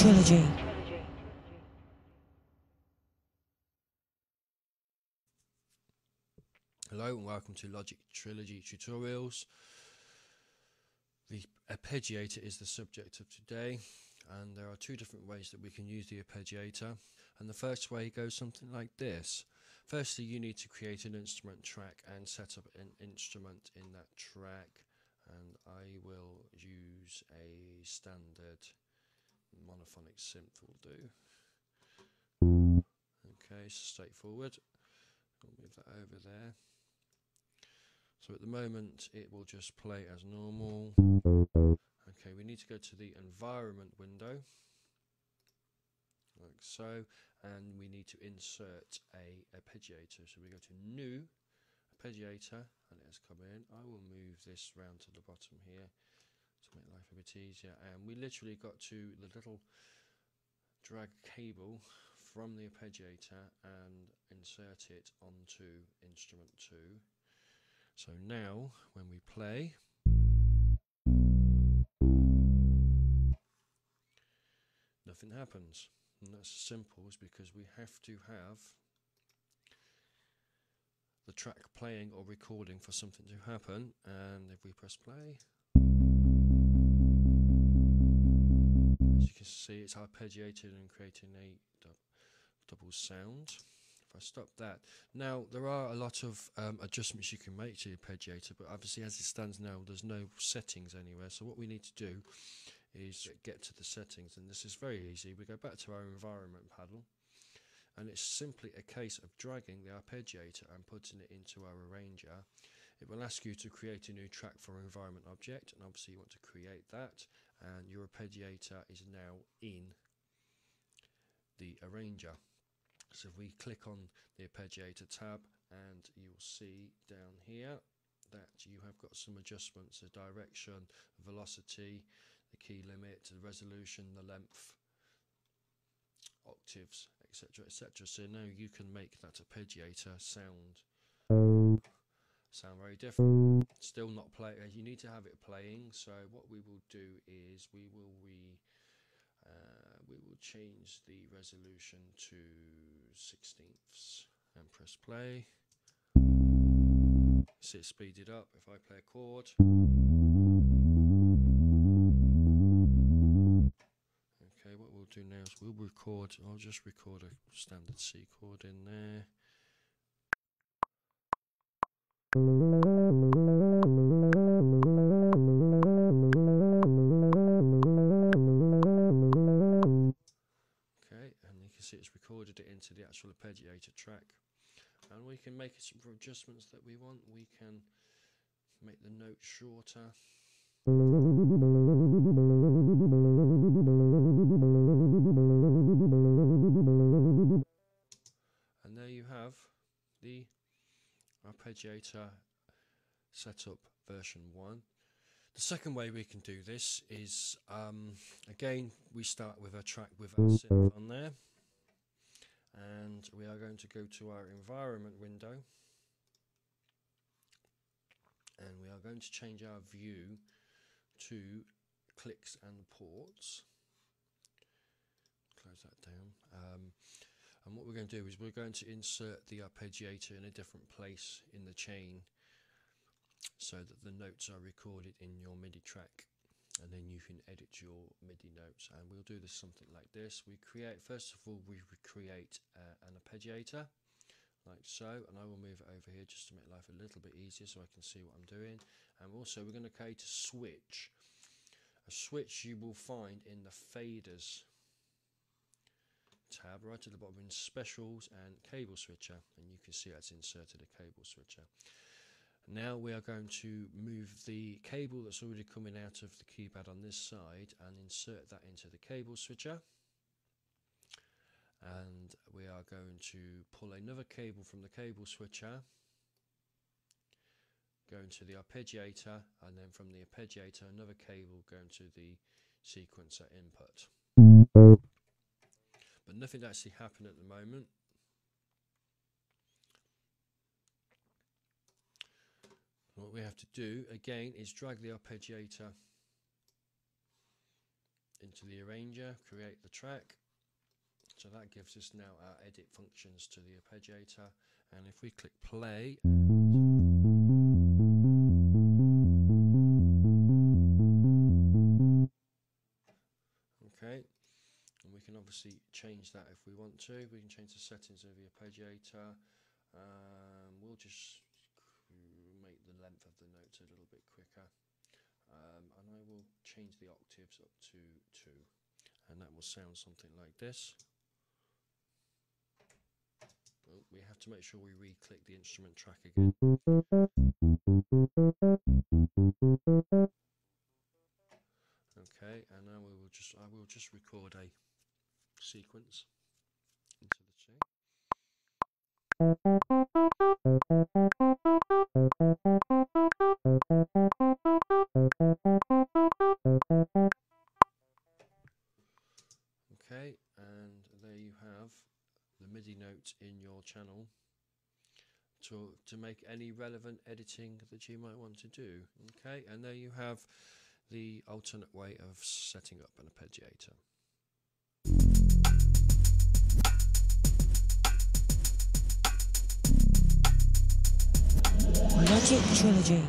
Trilogy. Hello and welcome to Logic Trilogy Tutorials. The Arpeggiator is the subject of today, and there are two different ways that we can use the Arpeggiator. And the first way goes something like this. Firstly, you need to create an instrument track and set up an instrument in that track, and I will use a standard monophonic synth will do. Okay, so straightforward. I'll move that over there. So at the moment it will just play as normal. Okay, we need to go to the environment window, like so, and we need to insert a arpeggiator. So we go to new arpeggiator and it has come in. I will move this round to the bottom here to make life a bit easier, and we literally got to the little drag cable from the arpeggiator and insert it onto instrument 2. So now when we play, nothing happens, and that's simple as because we have to have the track playing or recording for something to happen. And if we press play, as you can see, it's arpeggiated and creating a double sound. If I stop that, now there are a lot of adjustments you can make to the arpeggiator, but obviously as it stands now there's no settings anywhere. So what we need to do is get to the settings, and this is very easy. We go back to our environment panel, and it's simply a case of dragging the arpeggiator and putting it into our arranger. It will ask you to create a new track for an environment object, and obviously you want to create that, and your arpeggiator is now in the arranger. So if we click on the Arpeggiator tab, and you'll see down here that you have got some adjustments: the direction, velocity, the key limit, the resolution, the length, octaves, etc, etc. So now you can make that Arpeggiator sound very different. Still not play. You need to have it playing. So what we will do is we will change the resolution to 16ths and press play. See it speeded up. If I play a chord, okay, what we'll do now is we'll record. I'll just record a standard C chord in there. It's recorded it into the actual Arpeggiator track, and we can make some adjustments that we want. We can make the note shorter, and there you have the Arpeggiator setup version 1. The second way we can do this is again, we start with a track with our synth on there, and we are going to go to our environment window, and we are going to change our view to clicks and ports. Close that down, and what we're going to do is we're going to insert the arpeggiator in a different place in the chain so that the notes are recorded in your MIDI track, and then you can edit your MIDI notes. And we'll do this something like this. First of all, we create an arpeggiator like so, and I will move it over here just to make life a little bit easier so I can see what I'm doing. And also we're going to create a switch you will find in the faders tab right at the bottom in specials and cable switcher, and you can see that's inserted a cable switcher. Now we are going to move the cable that's already coming out of the keypad on this side and insert that into the cable switcher, and we are going to pull another cable from the cable switcher, go into the arpeggiator, and then from the arpeggiator another cable going to the sequencer input. But nothing actually happened at the moment. What we have to do again is drag the arpeggiator into the arranger, create the track. So that gives us now our edit functions to the Arpeggiator, and if we click play, okay, and we can obviously change that if we want to. We can change the settings of the Arpeggiator. We'll just make the length of the notes a little bit quicker, and I will change the octaves up to 2, and that will sound something like this. Well, we have to make sure we re-click the instrument track again. Okay, and now I will just record a sequence into the tape. Okay, and there you have the MIDI notes in your channel to make any relevant editing that you might want to do. Okay, and there you have the alternate way of setting up an Arpeggiator. Magic Trilogy.